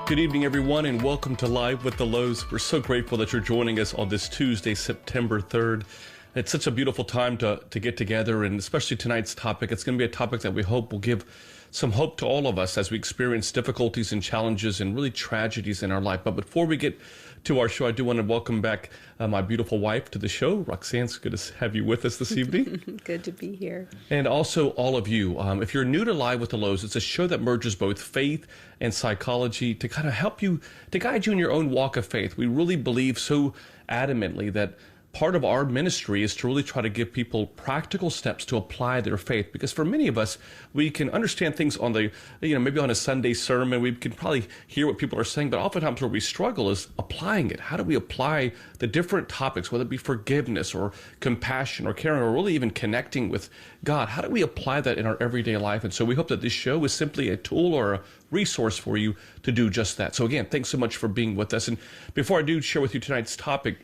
Good evening, everyone, and welcome to Live with the Louhs. We're so grateful that you're joining us on this Tuesday, September 3rd. It's such a beautiful time to get together, and especially tonight's topic. It's going to be a topic that we hope will give some hope to all of us as we experience difficulties and challenges and really tragedies in our life. But before we get to our show, I do want to welcome back my beautiful wife to the show. Roxanne, it's good to have you with us this evening. Good to be here. And also all of you. If you're new to Live with the Louhs, it's a show that merges both faith and psychology to kind of help you, to guide you in your own walk of faith. We really believe so adamantly that part of our ministry is to really try to give people practical steps to apply their faith. Because for many of us, we can understand things on the, maybe on a Sunday sermon, we can probably hear what people are saying, but oftentimes where we struggle is applying it. How do we apply the different topics, whether it be forgiveness or compassion or caring or really even connecting with God? How do we apply that in our everyday life? And so we hope that this show is simply a tool or a resource for you to do just that. So again, thanks so much for being with us. And before I do share with you tonight's topic,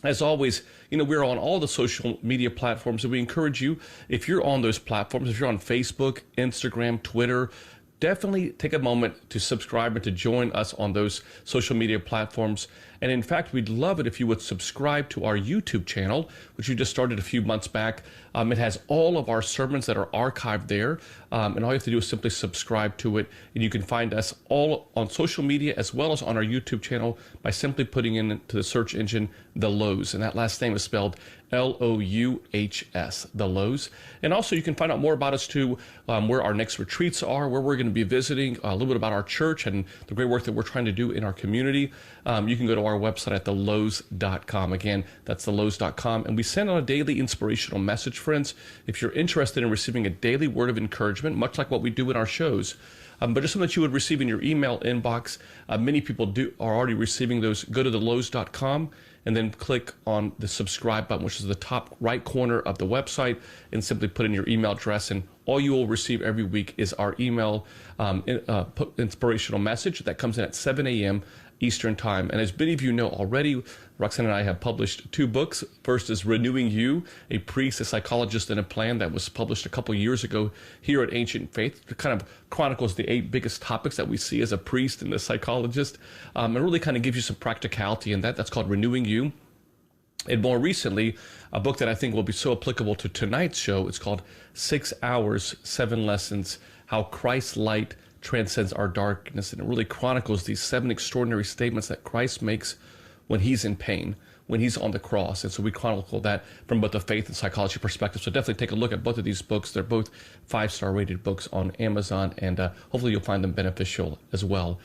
as always, we're on all the social media platforms, and we encourage you, if you're on those platforms, if you're on Facebook, Instagram, Twitter, definitely take a moment to subscribe and to join us on those social media platforms. And in fact, we'd love it if you would subscribe to our YouTube channel, which we just started a few months back. It has all of our sermons that are archived there. And all you have to do is simply subscribe to it. And you can find us all on social media as well as on our YouTube channel by simply putting into the search engine, The Louhs. And that last name is spelled Louhs, The Louhs. And also you can find out more about us too, where our next retreats are, where we're going to be visiting, a little bit about our church and the great work that we're trying to do in our community. You can go to our website at thelouhs.com. Again, that's thelouhs.com. And we send out a daily inspirational message, friends. If you're interested in receiving a daily word of encouragement, much like what we do in our shows, but just something that you would receive in your email inbox. Many people are already receiving those. Go to thelouhs.com and then click on the subscribe button, which is the top right corner of the website, and simply put in your email address. And all you will receive every week is our email inspirational message that comes in at 7 a.m. Eastern Time. And as many of you know already, Roxanne and I have published two books. First is Renewing You, a priest, a psychologist, and a plan, that was published a couple years ago here at Ancient Faith. It kind of chronicles the 8 biggest topics that we see as a priest and a psychologist, and really kind of gives you some practicality in that. That's called Renewing You. And more recently, a book that I think will be so applicable to tonight's show, it's called 6 Hours, 7 Lessons, How Christ's Light Transcends Our Darkness. And it really chronicles these 7 extraordinary statements that Christ makes when he's in pain, when he's on the cross. And so we chronicle that from both a faith and psychology perspective. So definitely take a look at both of these books. They're both 5-star rated books on Amazon, and hopefully you'll find them beneficial as well.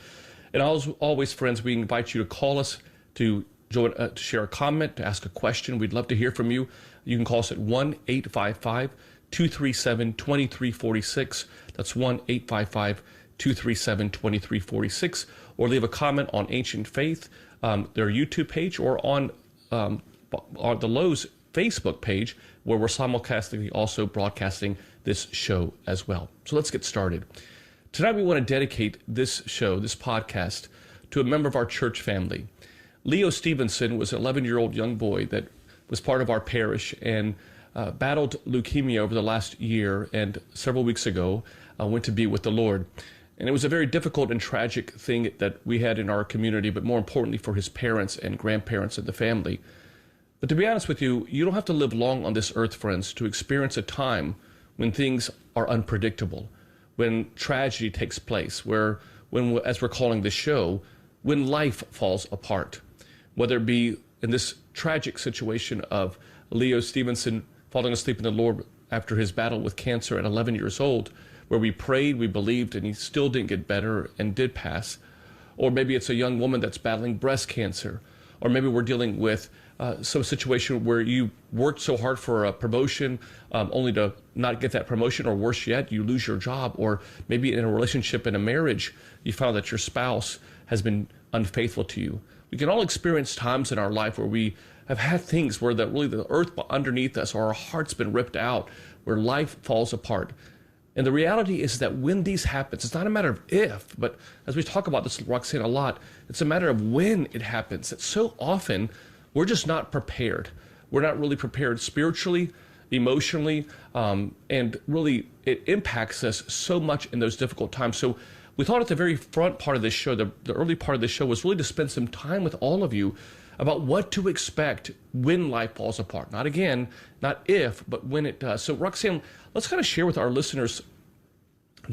And always, friends, we invite you to call us to join, to share a comment, to ask a question. We'd love to hear from you. You can call us at 1-855-237-2346. That's 1-855-237-2346. Or leave a comment on Ancient Faith, their YouTube page, or on the Louhs Facebook page, where we're simulcasting also broadcasting this show as well. So let's get started. Tonight we want to dedicate this show, this podcast, to a member of our church family. Leo Stevenson was an 11-year-old young boy that was part of our parish and battled leukemia over the last year, and several weeks ago went to be with the Lord. And it was a very difficult and tragic thing that we had in our community, but more importantly for his parents and grandparents and the family. But to be honest with you, you don't have to live long on this earth, friends, to experience a time when things are unpredictable, when tragedy takes place, when, as we're calling this show, when life falls apart. Whether it be in this tragic situation of Leo Stevenson falling asleep in the Lord after his battle with cancer at 11 years old, where we prayed, we believed, and he still didn't get better and did pass. Or maybe it's a young woman that's battling breast cancer. Or maybe we're dealing with some situation where you worked so hard for a promotion only to not get that promotion, or worse yet, you lose your job. Or maybe in a relationship, in a marriage, you found that your spouse has been unfaithful to you. We can all experience times in our life where we have had things where really the earth underneath us, or our heart's been ripped out, where life falls apart. And the reality is that when these happens, it's not a matter of if, but as we talk about this, Roxanne, a lot, it's a matter of when it happens. That so often we're just not prepared. We're not really prepared spiritually, emotionally, and really it impacts us so much in those difficult times. So we thought at the very front part of this show, the early part of this show, was really to spend some time with all of you about what to expect when life falls apart. Not again, not if, but when it does. So Roxanne, let's kind of share with our listeners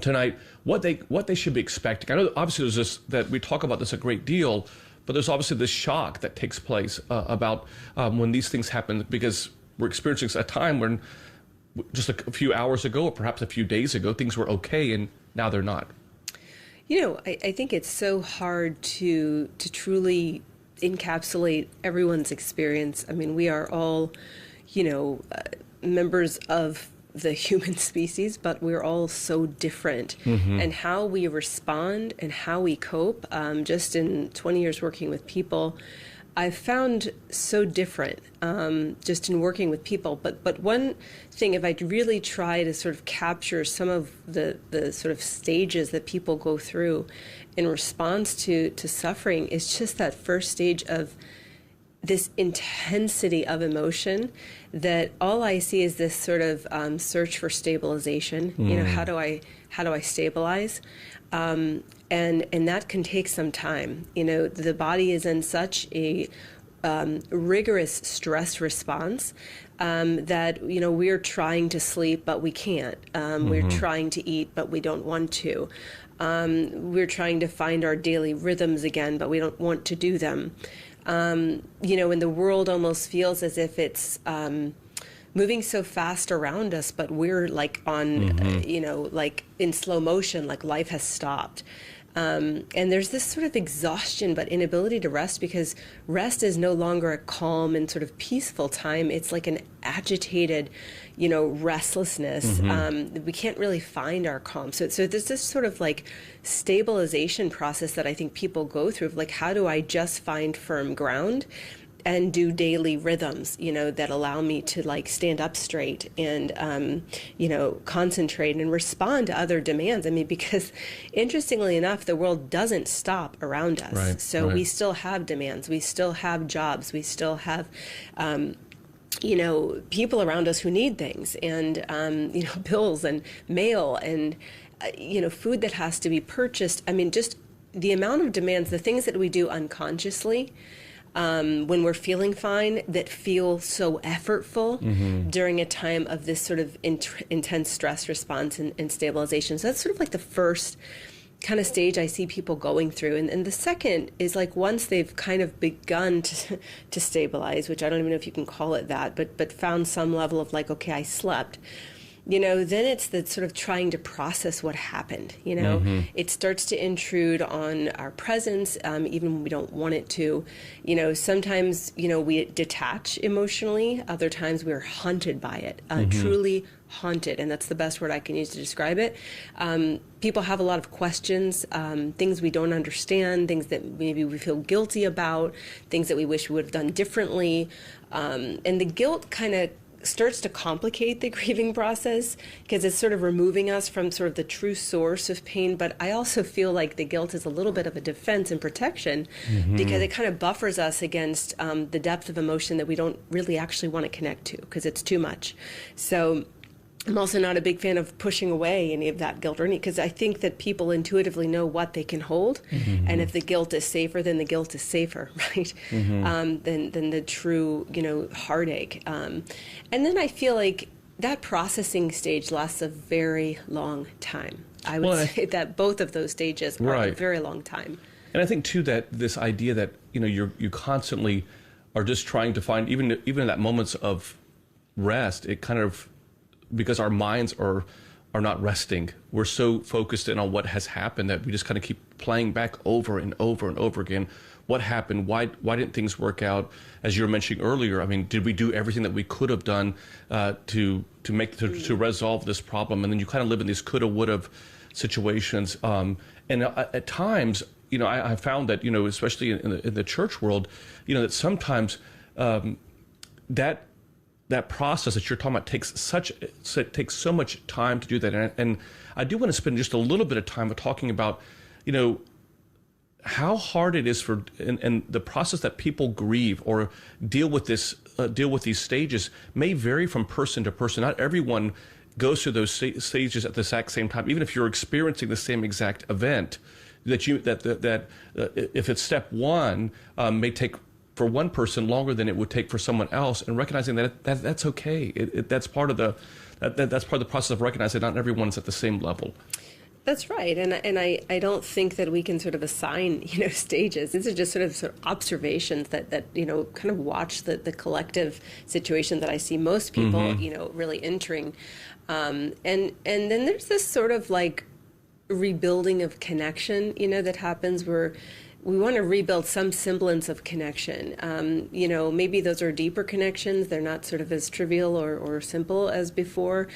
tonight what they should be expecting. I know obviously there's this, that we talk about this a great deal, but there's obviously this shock that takes place about when these things happen, because we're experiencing a time when just a few hours ago, or perhaps a few days ago, things were okay, and now they're not. You know, I think it's so hard to truly encapsulate everyone's experience. I mean, we are all, members of the human species, but we're all so different. And how we respond and how we cope, just in 20 years working with people, I've found so different just in working with people. But one thing, if I really try to sort of capture some of the sort of stages that people go through in response to suffering, is just that first stage of this intensity of emotion, that all I see is this sort of search for stabilization. How do I stabilize? And that can take some time. The body is in such a rigorous stress response that, we're trying to sleep, but we can't. We're trying to eat, but we don't want to. We're trying to find our daily rhythms again, but we don't want to do them. And the world almost feels as if it's moving so fast around us, but we're like on, like in slow motion, like life has stopped. And there's this sort of exhaustion, but inability to rest, because rest is no longer a calm and sort of peaceful time. It's like an agitated, restlessness. We can't really find our calm. So there's this sort of like stabilization process that I think people go through, of like, how do I just find firm ground and do daily rhythms, that allow me to like stand up straight and, concentrate and respond to other demands. I mean, because interestingly enough, the world doesn't stop around us. Right, so right. We still have demands. We still have jobs. We still have, people around us who need things, and, bills and mail and, food that has to be purchased. I mean, just the amount of demands, the things that we do unconsciously, when we're feeling fine, that feel so effortful during a time of this sort of intense stress response and stabilization. So that's sort of like the first kind of stage I see people going through. And the second is like, once they've kind of begun to stabilize, which I don't even know if you can call it that, but found some level of like, okay, I slept. Then it's the sort of trying to process what happened. It starts to intrude on our presence, even when we don't want it to. Sometimes, we detach emotionally. Other times we're haunted by it, truly haunted. And that's the best word I can use to describe it. People have a lot of questions, things we don't understand, things that maybe we feel guilty about, things that we wish we would have done differently. And the guilt kind of starts to complicate the grieving process, because it's sort of removing us from sort of the true source of pain. But I also feel like the guilt is a little bit of a defense and protection, because it kind of buffers us against the depth of emotion that we don't really actually want to connect to, because it's too much. So I'm also not a big fan of pushing away any of that guilt, because I think that people intuitively know what they can hold. And if the guilt is safer, then the guilt is safer, right? Than the true, heartache. And then I feel like that processing stage lasts a very long time. I would say that both of those stages are a very long time. And I think too that this idea that you constantly are just trying to find, even in that moments of rest, it kind of, because our minds are not resting. We're so focused in on what has happened that we just kind of keep playing back over and over and over again. What happened? Why didn't things work out? As you were mentioning earlier, I mean, did we do everything that we could have done to resolve this problem? And then you kind of live in these coulda, woulda situations. And at times, I found that, especially in the church world, that sometimes that process that you're talking about takes so much time to do that. And I do want to spend just a little bit of time talking about, how hard it is and the process that people grieve or deal with these stages may vary from person to person. Not everyone goes through those stages at the exact same time, even if you're experiencing the same exact event, that if it's step one, may take for one person longer than it would take for someone else, and recognizing that's okay. That's part of that's part of the process of recognizing not everyone's at the same level. That's right, and I don't think that we can sort of assign stages. These are just sort of observations that kind of watch the collective situation that I see most people really entering, and then there's this sort of like rebuilding of connection that happens where we want to rebuild some semblance of connection. Maybe those are deeper connections. They're not sort of as trivial or simple as before,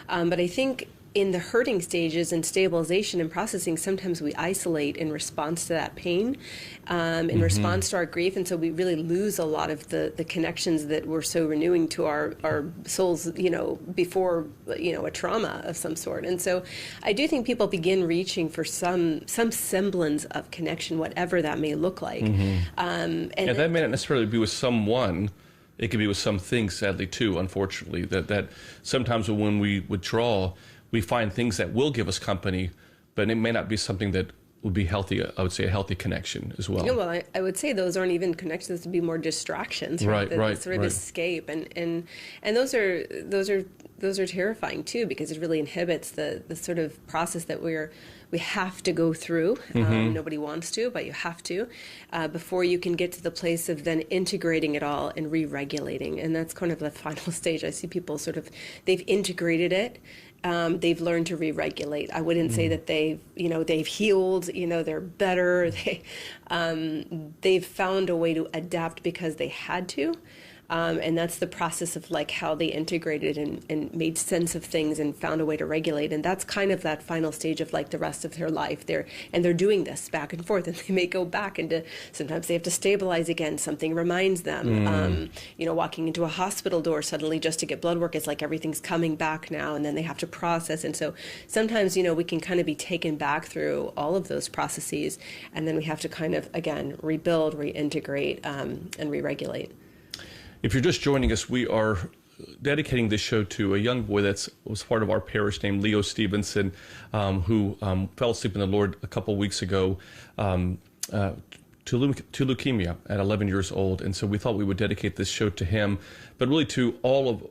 but I think in the hurting stages and stabilization and processing, sometimes we isolate in response to that pain, in response to our grief, and so we really lose a lot of the connections that were so renewing to our souls, before a trauma of some sort. And so I do think people begin reaching for some semblance of connection, whatever that may look like. And that may not necessarily be with someone. It could be with some things, sadly, too, unfortunately, that sometimes when we withdraw, we find things that will give us company, but it may not be something that would be healthy. I would say a healthy connection as well. Well, I would say those aren't even connections; to be more distractions, right? Sort of escape, and those are terrifying too, because it really inhibits the sort of process that we have to go through. Nobody wants to, but you have to, before you can get to the place of then integrating it all and re-regulating. And that's kind of the final stage. I see people they've integrated it. They've learned to re-regulate. I wouldn't say that they've healed, they're better. They've found a way to adapt because they had to. And that's the process of like how they integrated and made sense of things and found a way to regulate. And that's kind of that final stage of like the rest of their life. They're doing this back and forth, and they may go back into, sometimes they have to stabilize again. Something reminds them, walking into a hospital door suddenly just to get blood work. It's like everything's coming back now, and then they have to process. And so sometimes, we can kind of be taken back through all of those processes, and then we have to kind of, again, rebuild, reintegrate, and re-regulate. If you're just joining us, we are dedicating this show to a young boy that was part of our parish named Leo Stevenson, who fell asleep in the Lord a couple weeks ago to leukemia at 11 years old. And so we thought we would dedicate this show to him, but really to all of,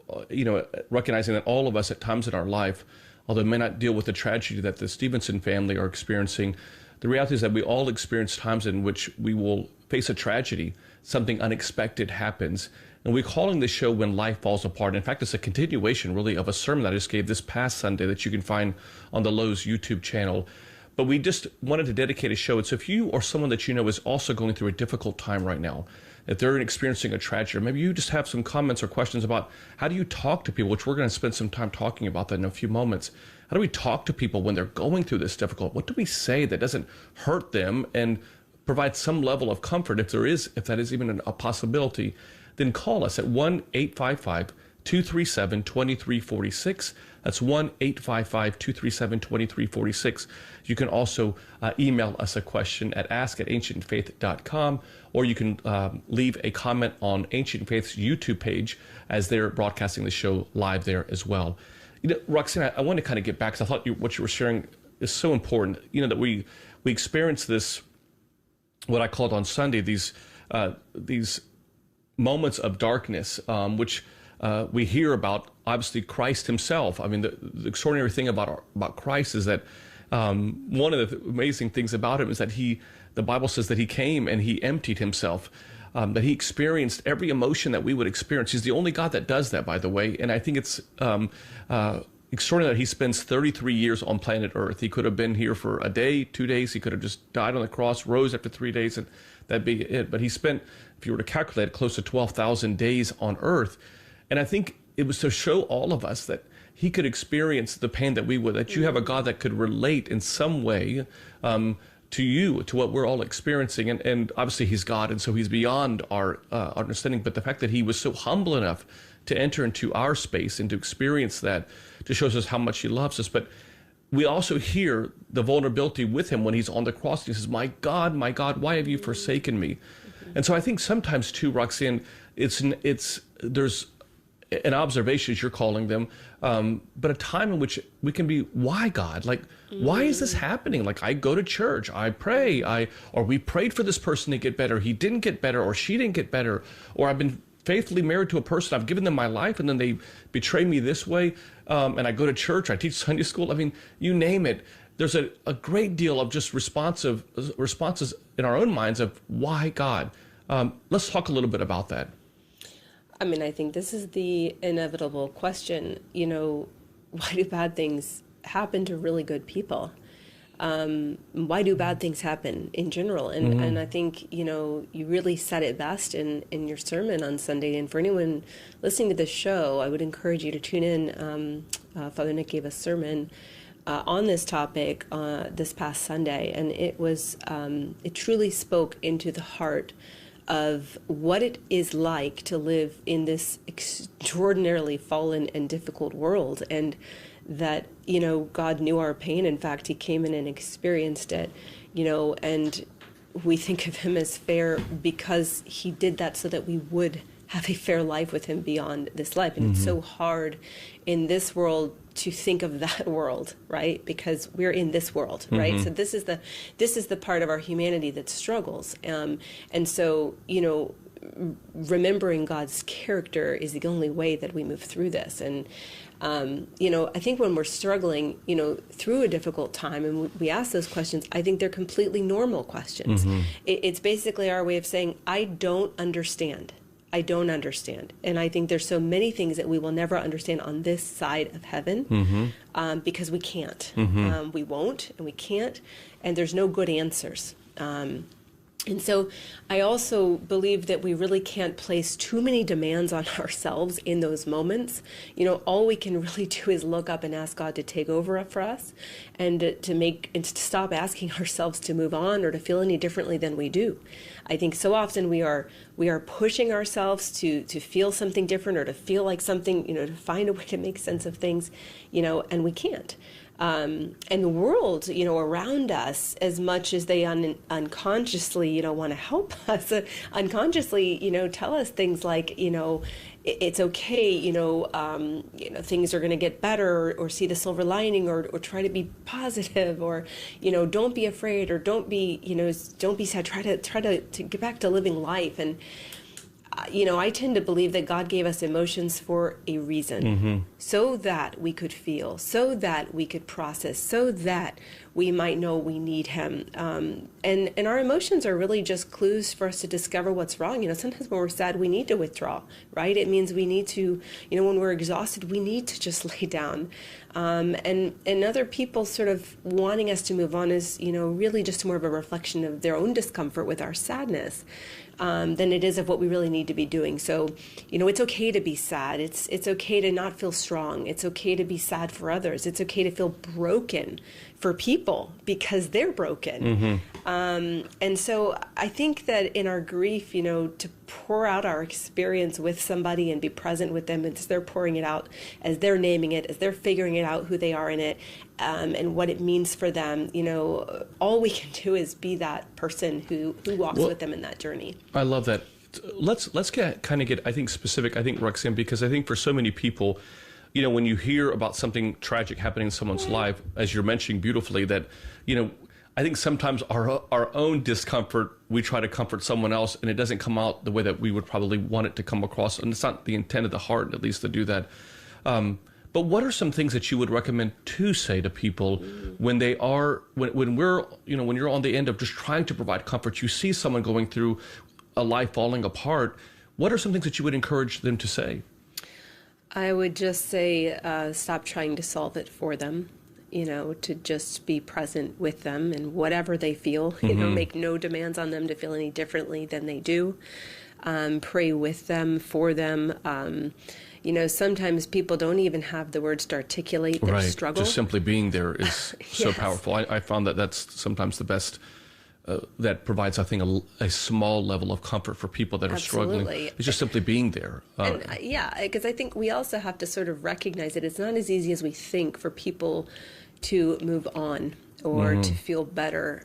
recognizing that all of us at times in our life, although may not deal with the tragedy that the Stevenson family are experiencing, the reality is that we all experience times in which we will face a tragedy, something unexpected happens. And we're calling this show When Life Falls Apart. In fact, it's a continuation, really, of a sermon that I just gave this past Sunday that you can find on the Louhs YouTube channel. But we just wanted to dedicate a show. And so if you or someone that you know is also going through a difficult time right now, if they're experiencing a tragedy, or maybe you just have some comments or questions about how do you talk to people, which we're going to spend some time talking about that in a few moments. How do we talk to people when they're going through this difficult? What do we say that doesn't hurt them and provide some level of comfort, if that is even a possibility? Then call us at 1-855-237-2346. That's 1-855-237-2346. You can also email us a question at ask@ancientfaith.com, or you can leave a comment on Ancient Faith's YouTube page as they're broadcasting the show live there as well. Roxanne, I want to kind of get back, because I thought what you were sharing is so important, that we experience this, what I called on Sunday, these moments of darkness, which we hear about, obviously, Christ himself. I mean, the extraordinary thing about Christ is that one of the amazing things about him is that the Bible says that he came and he emptied himself, that he experienced every emotion that we would experience. He's the only God that does that, by the way. And I think it's extraordinary that he spends 33 years on planet Earth. He could have been here for a day, 2 days. He could have just died on the cross, rose after 3 days, and that'd be it. But he spent, if you were to calculate, close to 12,000 days on Earth. And I think it was to show all of us that he could experience the pain that we would, that you have a God that could relate in some way to you, to what we're all experiencing. And obviously he's God, and so he's beyond our understanding. But the fact that he was so humble enough to enter into our space and to experience that just shows us how much he loves us. But we also hear the vulnerability with him when he's on the cross. He says, my God, why have you forsaken me? And so I think sometimes too, Roxanne, there's an observation, as you're calling them, but a time in which we can be, why God? Like, why is this happening? Like, I go to church, I pray, or we prayed for this person to get better, he didn't get better, or she didn't get better, or I've been faithfully married to a person, I've given them my life, and then they betray me this way, and I go to church, I teach Sunday school, I mean, you name it. There's a great deal of just responses in our own minds of why God. Let's talk a little bit about that. I mean, I think this is the inevitable question. You know, why do bad things happen to really good people? Why do bad things happen in general? And I think, you know, you really said it best in your sermon on Sunday. And for anyone listening to this show, I would encourage you to tune in. Father Nick gave a sermon on this topic this past Sunday, and it truly spoke into the heart of what it is like to live in this extraordinarily fallen and difficult world, and that, you know, God knew our pain. In fact, he came in and experienced it, you know, and we think of him as fair because he did that so that we would have a fair life with him beyond this life. And it's so hard in this world to think of that world, right? Because we're in this world, right? So this is the part of our humanity that struggles. And so, you know, remembering God's character is the only way that we move through this. And, you know, I think when we're struggling, you know, through a difficult time and we ask those questions, I think they're completely normal questions. It's basically our way of saying, I don't understand. I don't understand. And I think there's so many things that we will never understand on this side of heaven because we can't. We won't and we can't. And there's no good answers. And so I also believe that we really can't place too many demands on ourselves in those moments. You know, all we can really do is look up and ask God to take over for us and to stop asking ourselves to move on or to feel any differently than we do. I think so often we are pushing ourselves to feel something different or to feel like something, you know, to find a way to make sense of things, you know, and we can't. And the world, you know, around us, as much as they unconsciously, you know, want to help us, unconsciously, you know, tell us things like, you know, it's okay, you know, things are going to get better, or see the silver lining, or try to be positive, or, you know, don't be afraid, or don't be sad. Try to get back to living life. And you know, I tend to believe that God gave us emotions for a reason, so that we could feel, so that we could process, so that we might know we need him. And our emotions are really just clues for us to discover what's wrong. You know, sometimes when we're sad, we need to withdraw, right? It means we need to, you know, when we're exhausted, we need to just lay down. And other people sort of wanting us to move on is, you know, really just more of a reflection of their own discomfort with our sadness. Than it is of what we really need to be doing. So, you know, it's okay to be sad. It's okay to not feel strong. It's okay to be sad for others. It's okay to feel broken for people because they're broken. And so I think that in our grief, you know, to pour out our experience with somebody and be present with them as they're pouring it out, as they're naming it, as they're figuring it out, who they are in it, and what it means for them, you know, all we can do is be that person who walks with them in that journey. I love that. Let's get I think specific, I think, Roxanne, because I think for so many people, you know, when you hear about something tragic happening in someone's life, as you're mentioning beautifully, that, you know, I think sometimes our own discomfort, we try to comfort someone else, and it doesn't come out the way that we would probably want it to come across. And it's not the intent of the heart, at least, to do that. But what are some things that you would recommend to say to people when they are, when we're, you know, when you're on the end of just trying to provide comfort, you see someone going through a life falling apart, what are some things that you would encourage them to say? I would just say, stop trying to solve it for them, you know, to just be present with them and whatever they feel, you know, make no demands on them to feel any differently than they do. Pray with them, for them. You know, sometimes people don't even have the words to articulate their struggle. Just simply being there is so powerful. I found that that's sometimes the best, that provides, I think, a small level of comfort for people that are struggling. It's just simply being there. Because I think we also have to sort of recognize that it's not as easy as we think for people to move on or to feel better.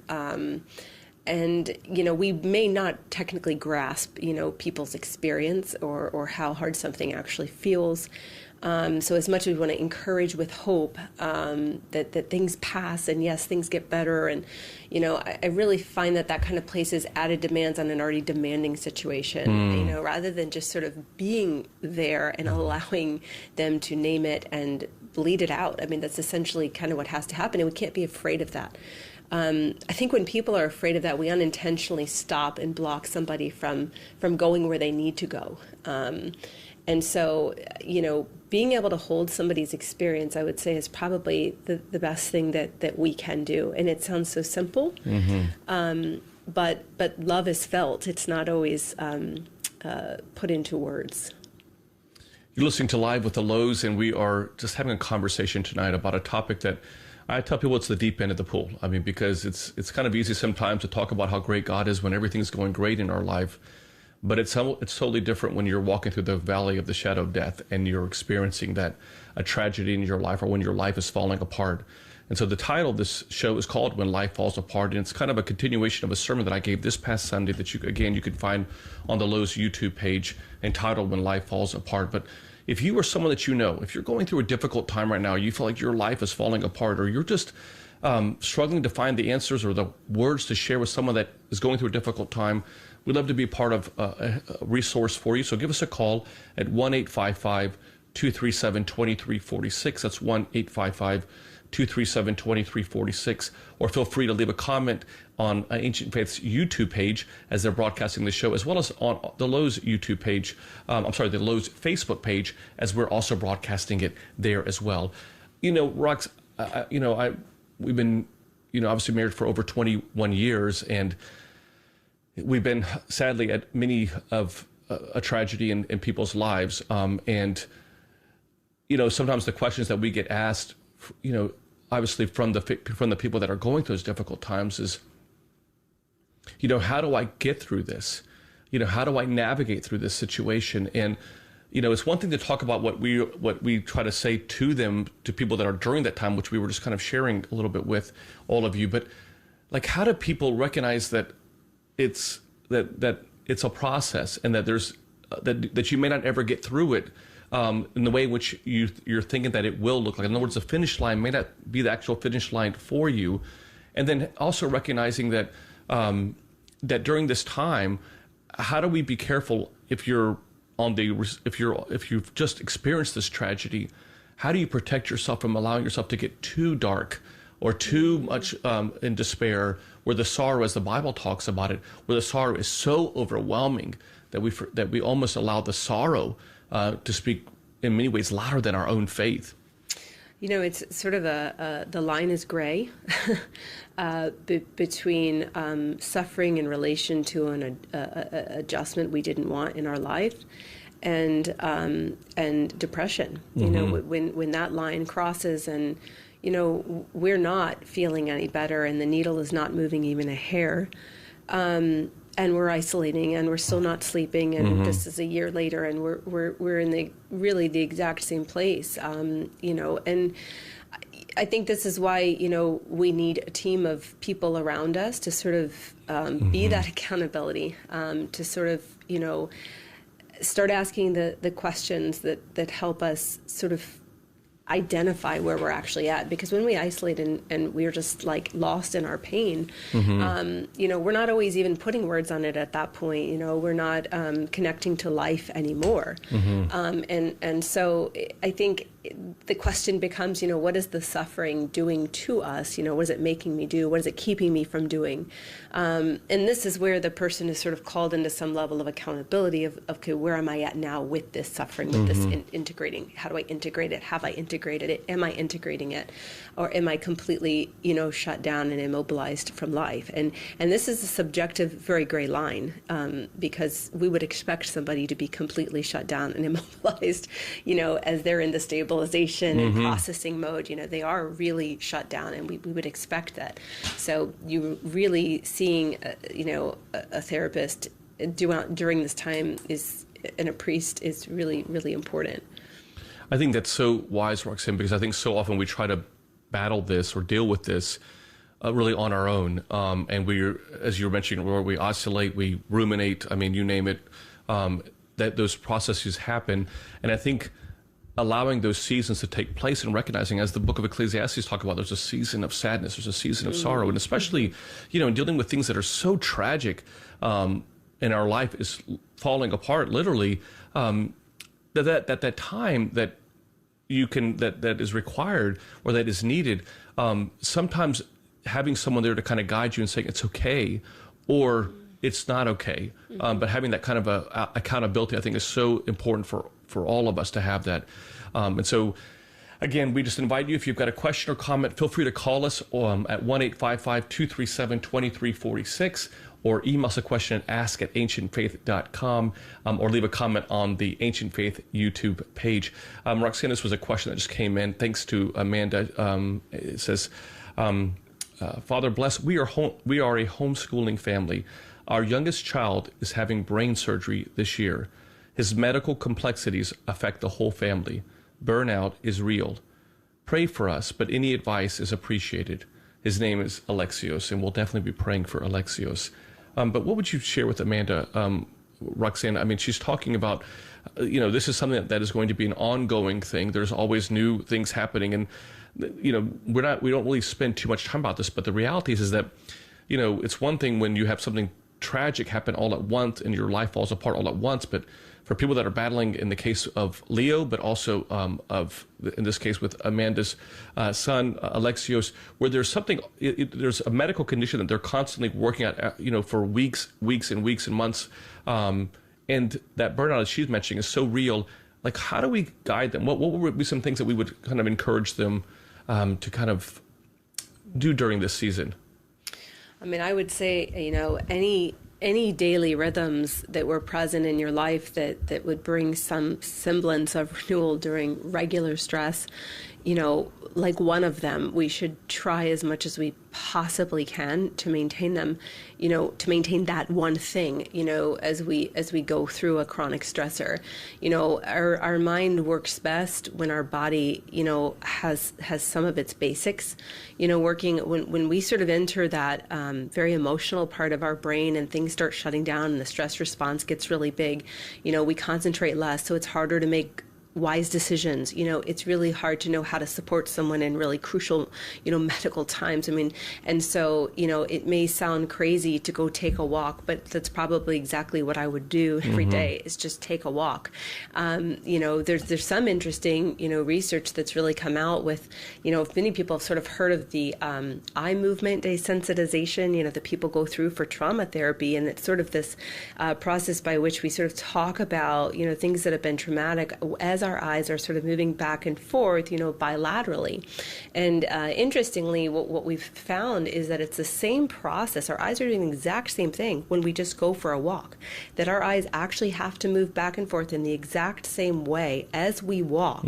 And, we may not technically grasp, people's experience or how hard something actually feels. So as much as we want to encourage with hope that things pass and yes, things get better. And, I really find that kind of places added demands on an already demanding situation, rather than just sort of being there and allowing them to name it and bleed it out. I mean, that's essentially kind of what has to happen. And we can't be afraid of that. I think when people are afraid of that, we unintentionally stop and block somebody from going where they need to go. And so, being able to hold somebody's experience, I would say, is probably the best thing that we can do. And it sounds so simple, but love is felt. It's not always put into words. You're listening to Live with the Louhs, and we are just having a conversation tonight about a topic that I tell people it's the deep end of the pool. I mean, because it's kind of easy sometimes to talk about how great God is when everything's going great in our life. But it's totally different when you're walking through the valley of the shadow of death and you're experiencing a tragedy in your life, or when your life is falling apart. And so the title of this show is called When Life Falls Apart, and it's kind of a continuation of a sermon that I gave this past Sunday that you can find on the Louhs YouTube page, entitled When Life Falls Apart. But if you are someone that if you're going through a difficult time right now, you feel like your life is falling apart, or you're just struggling to find the answers or the words to share with someone that is going through a difficult time, we'd love to be part of a resource for you. So give us a call at 1-855-237-2346. That's 1-855-237-2346. Or feel free to leave a comment on Ancient Faith's YouTube page as they're broadcasting the show, as well as on the Louhs YouTube page. The Louhs Facebook page, as we're also broadcasting it there as well. Rox, we've been, obviously married for over 21 years, and we've been sadly at many of a tragedy in people's lives. And sometimes the questions that we get asked, obviously from the people that are going through those difficult times is, how do I get through this? How do I navigate through this situation? And, it's one thing to talk about what we try to say to people that are during that time, which we were just kind of sharing a little bit with all of you. But like, how do people recognize that it's a process, and that there's that you may not ever get through it in the way in which you're thinking that it will look like? In other words, the finish line may not be the actual finish line for you. And then also recognizing that that during this time, how do we be careful if you've just experienced this tragedy? How do you protect yourself from allowing yourself to get too dark or too much in despair, where the sorrow, as the Bible talks about it, where the sorrow is so overwhelming that we almost allow the sorrow to speak in many ways louder than our own faith? It's sort of the line is gray between suffering in relation to an adjustment we didn't want in our life, and depression. When that line crosses, and we're not feeling any better, and the needle is not moving even a hair, and we're isolating, and we're still not sleeping, and this is a year later, and we're in the exact same place, and I think this is why we need a team of people around us to sort of be that accountability, to sort of start asking the questions that help us sort of identify where we're actually at. Because when we isolate and we're just like lost in our pain, we're not always even putting words on it at that point. We're not connecting to life anymore. And so I think the question becomes, what is the suffering doing to us? What is it making me do? What is it keeping me from doing? And this is where the person is sort of called into some level of accountability of okay, where am I at now with this suffering, with this integrating? How do I integrate it? Have I integrated it? Am I integrating it? Or am I completely, shut down and immobilized from life? And this is a subjective, very gray line, because we would expect somebody to be completely shut down and immobilized, as they're in the stabilization and processing mode. They are really shut down, and we would expect that. So you really seeing, a therapist during this time and a priest is really, really important. I think that's so wise, Roxanne, because I think so often we try to battle this or deal with this really on our own. And we're, as you were mentioning, where we oscillate, we ruminate, I mean, you name it, that those processes happen. And I think allowing those seasons to take place and recognizing, as the book of Ecclesiastes talk about, there's a season of sadness, there's a season of sorrow, and especially, in dealing with things that are so tragic, and our life is falling apart, literally, that time that you can, that is required or that is needed, sometimes having someone there to kind of guide you and saying it's okay, or it's not okay. But having that kind of accountability, I think, is so important for all of us to have that. And so, again, we just invite you, if you've got a question or comment, feel free to call us at 1-855-237-2346, or email us a question at ask@ancientfaith.com, or leave a comment on the Ancient Faith YouTube page. Roxanne, this was a question that just came in. Thanks to Amanda. It says, Father bless, we are a homeschooling family. Our youngest child is having brain surgery this year. His medical complexities affect the whole family. Burnout is real. Pray for us, but any advice is appreciated. His name is Alexios, and we'll definitely be praying for Alexios. But what would you share with Amanda, Roxanne? I mean, she's talking about, this is something that is going to be an ongoing thing. There's always new things happening, and we don't really spend too much time about this. But the reality is that, it's one thing when you have something tragic happen all at once and your life falls apart all at once, but for people that are battling, in the case of Leo, but also in this case with Amanda's son, Alexios, where there's something, there's a medical condition that they're constantly working at, for weeks and months. And that burnout, as she's mentioning, is so real. Like, how do we guide them? What would be some things that we would kind of encourage them to kind of do during this season? I mean, I would say, any daily rhythms that were present in your life that would bring some semblance of renewal during regular stress, like one of them, we should try as much as we possibly can to maintain them, to maintain that one thing, as we go through a chronic stressor. Our mind works best when our body, has some of its basics, working. When we sort of enter that very emotional part of our brain and things start shutting down and the stress response gets really big, we concentrate less, so it's harder to make wise decisions. It's really hard to know how to support someone in really crucial, medical times. I mean, and so, it may sound crazy to go take a walk, but that's probably exactly what I would do every day, is just take a walk. There's some interesting, research that's really come out with, many people have sort of heard of the eye movement desensitization, that people go through for trauma therapy. And it's sort of this process by which we sort of talk about, things that have been traumatic as our eyes are sort of moving back and forth, bilaterally. And interestingly, what we've found is that it's the same process. Our eyes are doing the exact same thing when we just go for a walk, that our eyes actually have to move back and forth in the exact same way as we walk,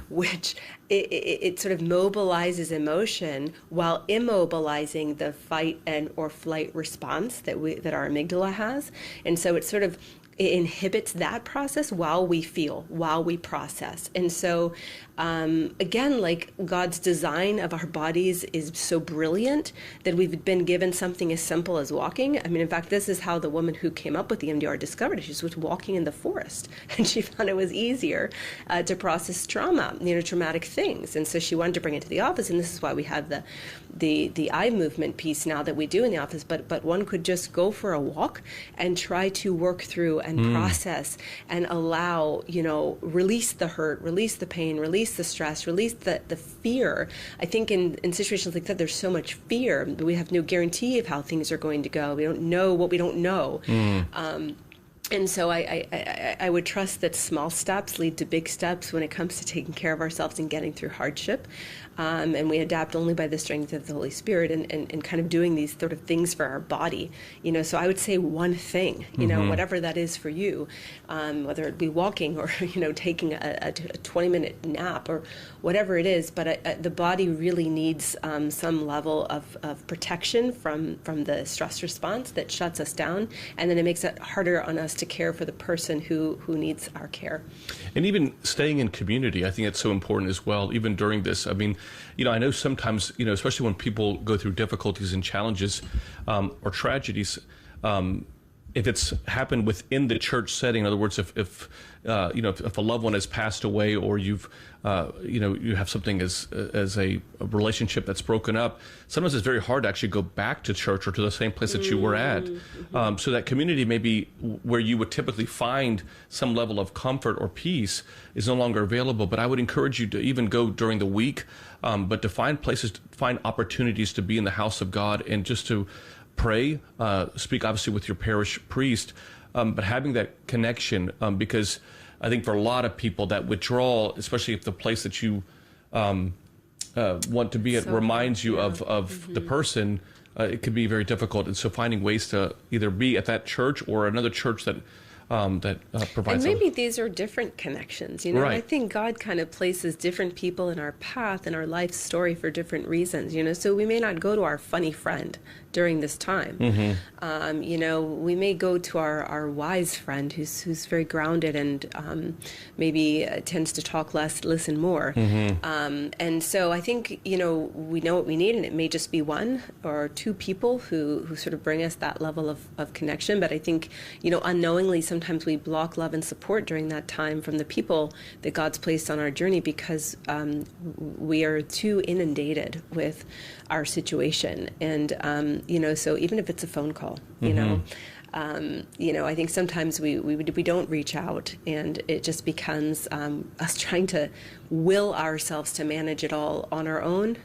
which it sort of mobilizes emotion while immobilizing the fight and or flight response that our amygdala has. And so it's sort of, it inhibits that process while we feel, while we process. And so, again, like God's design of our bodies is so brilliant that we've been given something as simple as walking. I mean, in fact, this is how the woman who came up with the EMDR discovered it. She was walking in the forest, and she found it was easier to process trauma, traumatic things. And so she wanted to bring it to the office, and this is why we have the eye movement piece now that we do in the office. But one could just go for a walk and try to work through and process and allow, release the hurt, release the pain, release the stress, release the fear. I think in situations like that, there's so much fear. We have no guarantee of how things are going to go. We don't know what we don't know. And so I would trust that small steps lead to big steps when it comes to taking care of ourselves and getting through hardship. And we adapt only by the strength of the Holy Spirit and kind of doing these sort of things for our body. So I would say one thing, whatever that is for you, whether it be walking or, taking a 20-minute nap or whatever it is. But the body really needs some level of protection from the stress response that shuts us down. And then it makes it harder on us to care for the person who needs our care. And even staying in community, I think it's so important as well, even during this. I mean, I know sometimes, especially when people go through difficulties and challenges or tragedies, if it's happened within the church setting, in other words, if a loved one has passed away, or you have something as a relationship that's broken up, sometimes it's very hard to actually go back to church or to the same place that you were at. So that community, maybe where you would typically find some level of comfort or peace, is no longer available. But I would encourage you to even go during the week, but to find places, find opportunities to be in the house of God and just to pray, speak obviously with your parish priest, but having that connection, because I think for a lot of people that withdrawal, especially if the place that you want to be at reminds you of the person, it could be very difficult. And so finding ways to either be at that church or another church that provides. And maybe these are different connections. Right. I think God kind of places different people in our path and our life story for different reasons. So we may not go to our funny friend during this time. We may go to our wise friend who's very grounded and maybe tends to talk less, listen more. And so I think, we know what we need, and it may just be one or two people who sort of bring us that level of connection. But I think, unknowingly, sometimes we block love and support during that time from the people that God's placed on our journey because we are too inundated with our situation. And, so even if it's a phone call, I think sometimes we don't reach out, and it just becomes us trying to will ourselves to manage it all on our own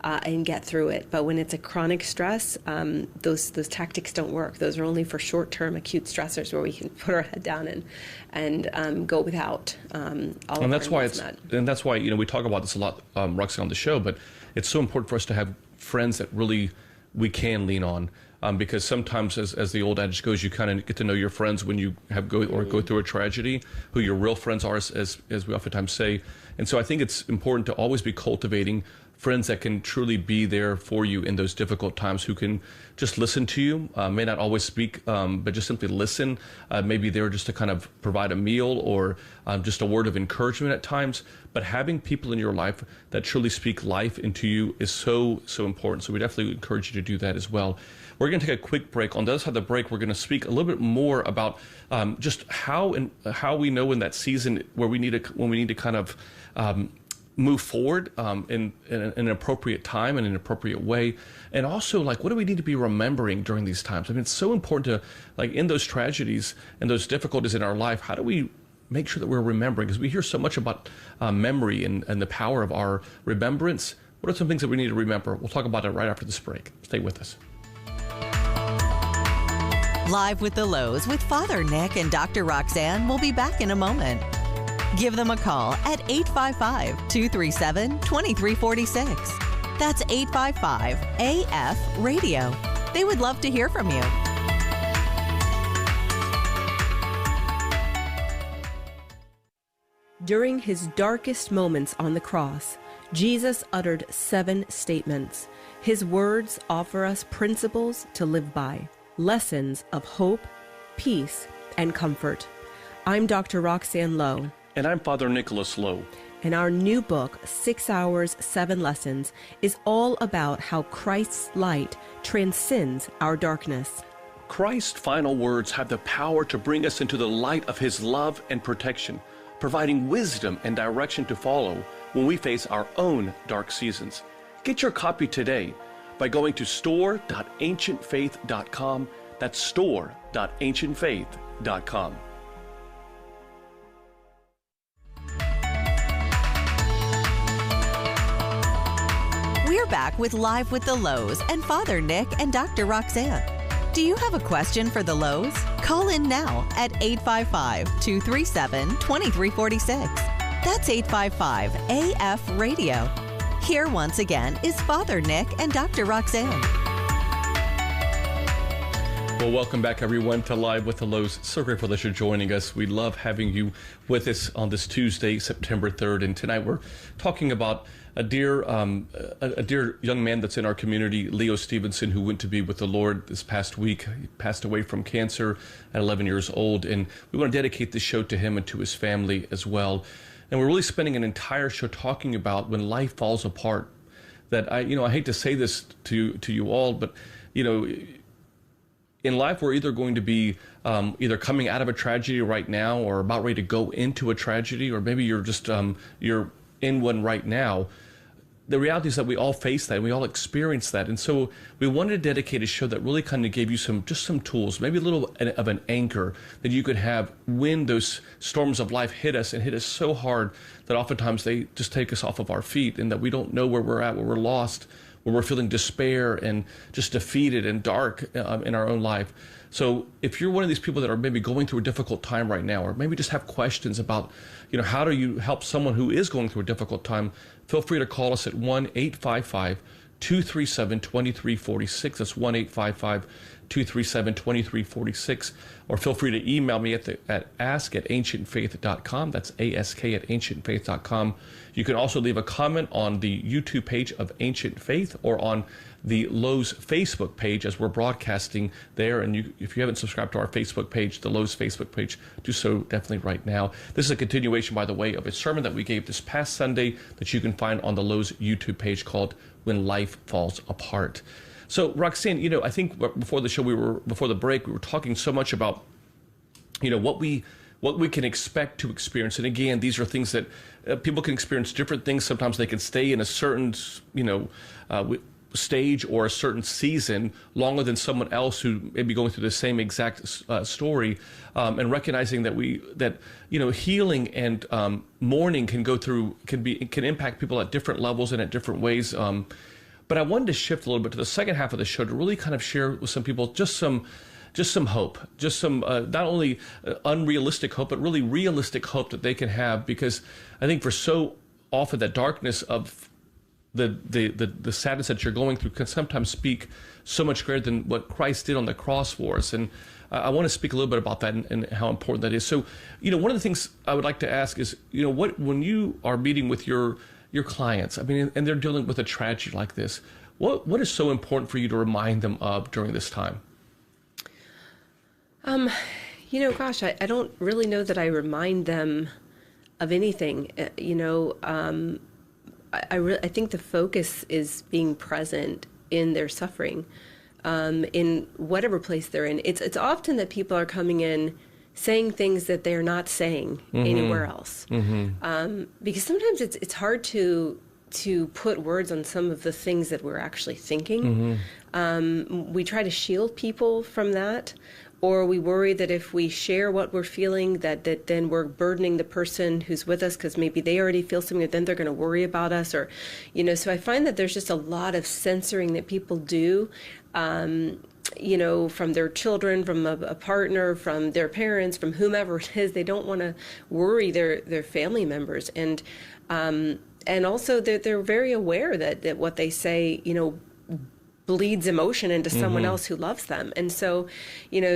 and get through it. But when it's a chronic stress, those tactics don't work. Those are only for short-term acute stressors where we can put our head down and go without all and of that's our why needs met. and that's why we talk about this a lot, Roxanne, on the show. But it's so important for us to have friends that really we can lean on, because sometimes, as the old adage goes, you kind of get to know your friends when you go through a tragedy, who your real friends are, as we oftentimes say. And so I think it's important to always be cultivating friends that can truly be there for you in those difficult times, who can just listen to you, may not always speak, but just simply listen. Maybe they're just to kind of provide a meal or just a word of encouragement at times. But having people in your life that truly speak life into you is so, so important. So we definitely encourage you to do that as well. We're going to take a quick break. On the other side of the break, we're going to speak a little bit more about just how we know in that season where we need to kind of move forward in an appropriate time and in an appropriate way. And also, what do we need to be remembering during these times? I mean, it's so important to, in those tragedies and those difficulties in our life, how do we make sure that we're remembering? Because we hear so much about memory and the power of our remembrance. What are some things that we need to remember? We'll talk about it right after this break. Stay with us. Live with the Louhs with Father Nick and Dr. Roxanne will be back in a moment. Give them a call at 855-237-2346. That's 855-AF-RADIO. They would love to hear from you. During his darkest moments on the cross, Jesus uttered 7 statements. His words offer us principles to live by, lessons of hope, peace, and comfort. I'm Dr. Roxanne Lowe. And I'm Father Nicholas Lowe. And our new book, 6 Hours, 7 Lessons, is all about how Christ's light transcends our darkness. Christ's final words have the power to bring us into the light of his love and protection, providing wisdom and direction to follow when we face our own dark seasons. Get your copy today by going to store.ancientfaith.com. That's store.ancientfaith.com. We're back with Live with the Louhs and Father Nick and Dr. Roxanne. Do you have a question for the Louhs? Call in now at 855-237-2346. That's 855-AF-RADIO. Here once again is Father Nick and Dr. Roxanne. Well, welcome back, everyone, to Live with the Louhs. So grateful that you're joining us. We love having you with us on this Tuesday, September 3rd. And tonight we're talking about a dear young man that's in our community, Leo Stevenson, who went to be with the Lord this past week. He passed away from cancer at 11 years old. And we want to dedicate this show to him and to his family as well. And we're really spending an entire show talking about when life falls apart. That I hate to say this to you all, but, in life, we're either going to be either coming out of a tragedy right now or about ready to go into a tragedy, or maybe you're just you're in one right now. The reality is that we all face that and we all experience that. And so we wanted to dedicate a show that really kind of gave you some tools, maybe a little of an anchor that you could have when those storms of life hit us and hit us so hard that oftentimes they just take us off of our feet, and that we don't know where we're at, where we're lost, where we're feeling despair and just defeated and dark in our own life. So if you're one of these people that are maybe going through a difficult time right now, or maybe just have questions about, how do you help someone who is going through a difficult time, feel free to call us at 1-855-237-2346. That's 1-855-237-2346. Or feel free to email me at ask@ancientfaith.com. That's ask@ancientfaith.com. You can also leave a comment on the YouTube page of Ancient Faith or on the Louhs Facebook page as we're broadcasting there. And if you haven't subscribed to our Facebook page, the Louhs Facebook page, do so definitely right now. This is a continuation, by the way, of a sermon that we gave this past Sunday that you can find on the Louhs YouTube page called When Life Falls Apart. So, Roxanne, I think before the break, we were talking so much about, what we can expect to experience. And again, these are things that people can experience different things. Sometimes they can stay in a certain, stage or a certain season longer than someone else who may be going through the same exact story, and recognizing that healing and mourning can impact people at different levels and at different ways. But I wanted to shift a little bit to the second half of the show to really kind of share with some people just some hope, just some not only unrealistic hope, but really realistic hope that they can have, because I think for so often that darkness of the sadness that you're going through can sometimes speak so much greater than what Christ did on the cross for us. And I want to speak a little bit about that and how important that is. So, one of the things I would like to ask is, when you are meeting with your clients, and they're dealing with a tragedy like this, what is so important for you to remind them of during this time? Gosh, I don't really know that I remind them of anything. I think the focus is being present in their suffering, in whatever place they're in. It's often that people are coming in saying things that they're not saying anywhere else, because sometimes it's hard to put words on some of the things that we're actually thinking. We try to shield people from that. Or we worry that if we share what we're feeling, that then we're burdening the person who's with us, because maybe they already feel something, that then they're going to worry about us. Or, so I find that there's just a lot of censoring that people do, from their children, from a partner, from their parents, from whomever it is. They don't want to worry their family members. And also they're very aware that what they say, bleeds emotion into someone else who loves them. And so,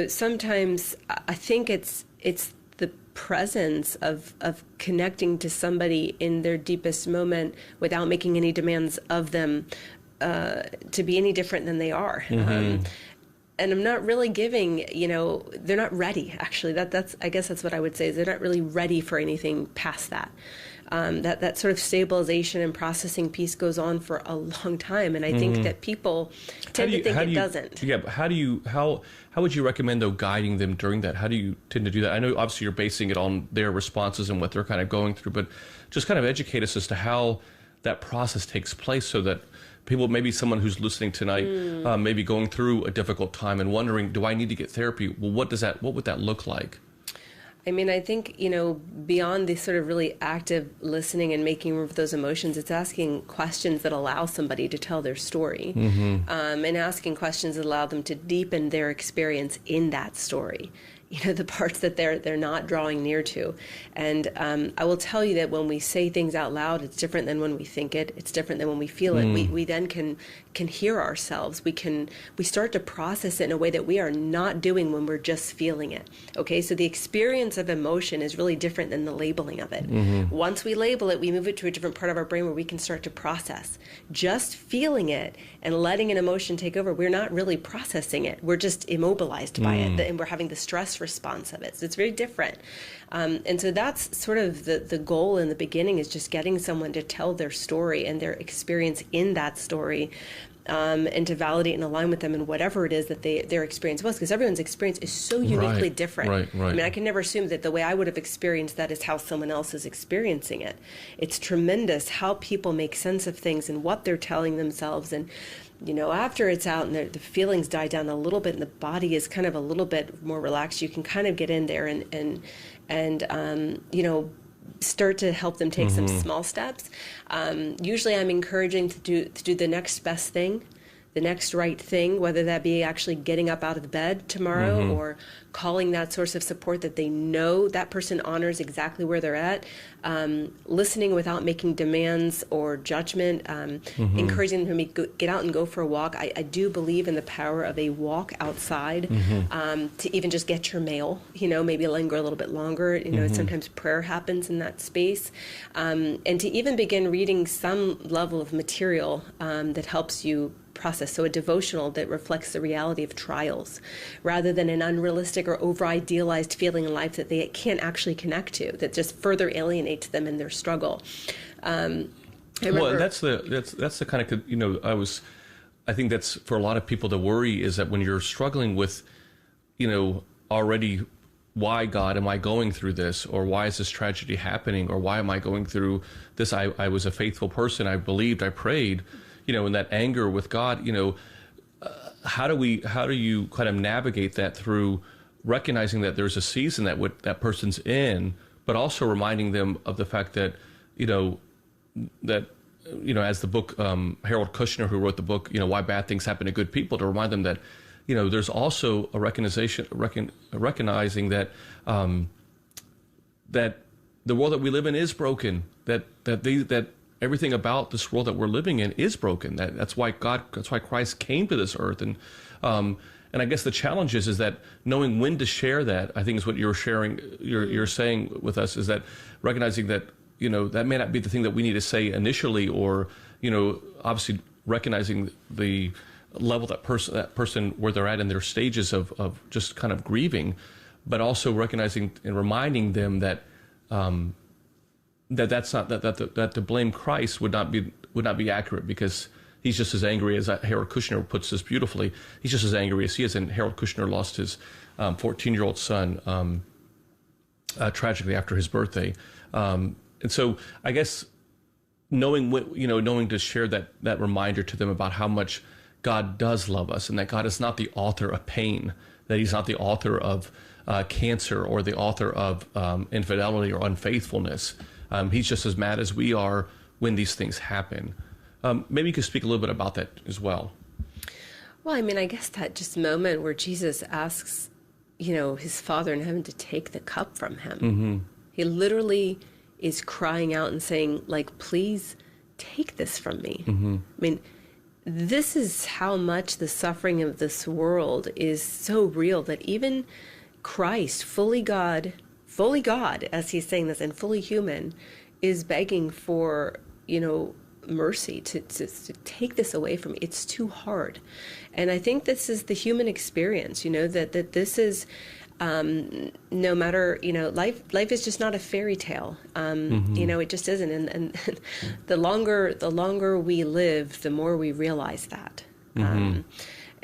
sometimes I think it's the presence of connecting to somebody in their deepest moment without making any demands of them to be any different than they are. And I'm not really giving, they're not ready, actually. I guess that's what I would say, is they're not really ready for anything past that. That sort of stabilization and processing piece goes on for a long time, and I think that people tend to think it doesn't. Yeah, but how would you recommend, though, guiding them during that? How do you tend to do that? I know obviously you're basing it on their responses and what they're kind of going through, but just kind of educate us as to how that process takes place, so that people, maybe someone who's listening tonight, maybe going through a difficult time and wondering, do I need to get therapy? Well, what would that look like? I think, beyond the sort of really active listening and making room for those emotions, it's asking questions that allow somebody to tell their story, and asking questions that allow them to deepen their experience in that story. the parts that they're not drawing near to. And I will tell you that when we say things out loud, it's different than when we think it. It's different than when we feel it. We then can hear ourselves. We start to process it in a way that we are not doing when we're just feeling it. Okay, so the experience of emotion is really different than the labeling of it. Once we label it, we move it to a different part of our brain where we can start to process. Just feeling it and letting an emotion take over, we're not really processing it. We're just immobilized by it, and we're having the stress response of it. So it's very different. And so that's sort of the goal in the beginning, is just getting someone to tell their story and their experience in that story, and to validate and align with them in whatever it is that their experience was, because everyone's experience is so uniquely different. Right. I mean, I can never assume that the way I would have experienced that is how someone else is experiencing it. It's tremendous how people make sense of things and what they're telling themselves. And after it's out and the feelings die down a little bit and the body is kind of a little bit more relaxed, you can kind of get in there and start to help them take some small steps. Usually I'm encouraging to do the next best thing, the next right thing, whether that be actually getting up out of the bed tomorrow or calling that source of support that they know that person honors exactly where they're at, listening without making demands or judgment, encouraging them to get out and go for a walk. I do believe in the power of a walk outside, to even just get your mail, maybe linger a little bit longer. Sometimes prayer happens in that space, and to even begin reading some level of material that helps you process. So a devotional that reflects the reality of trials rather than an unrealistic or over-idealized feeling in life that they can't actually connect to, that just further alienates them in their struggle. Well, that's the kind of, I think that's for a lot of people, the worry is that when you're struggling with, already, why, God, am I going through this? Or why is this tragedy happening? Or why am I going through this? I was a faithful person. I believed, I prayed, in that anger with God, how do you kind of navigate that through recognizing that there's a season that person's in, but also reminding them of the fact that, as the book, Harold Kushner, who wrote the book, Why Bad Things Happen to Good People, to remind them that, there's also a recognizing that, that the world that we live in is broken, that everything about this world that we're living in is broken. That's why Christ came to this earth. And I guess the challenge is that knowing when to share that, I think is what you're sharing, you're saying with us, is that recognizing that, that may not be the thing that we need to say initially, or, obviously recognizing the level that person where they're at in their stages of just kind of grieving, but also recognizing and reminding them that, that's not that to blame Christ would not be accurate, because he's just as angry as Harold Kushner puts this beautifully. He's just as angry as he is, and Harold Kushner lost his 14-year-old son tragically after his birthday, and so I guess knowing to share that reminder to them about how much God does love us, and that God is not the author of pain, that He's not the author of cancer or the author of infidelity or unfaithfulness. He's just as mad as we are when these things happen. Maybe you could speak a little bit about that as well. Well, I mean, I guess that just moment where Jesus asks, his Father in heaven to take the cup from him. He literally is crying out and saying, please take this from me. I mean, this is how much the suffering of this world is so real that even Christ, fully God, as he's saying this, and fully human, is begging for, mercy to take this away from me. It's too hard. And I think this is the human experience, that this is, no matter, life is just not a fairy tale. It just isn't. And the longer we live, the more we realize that.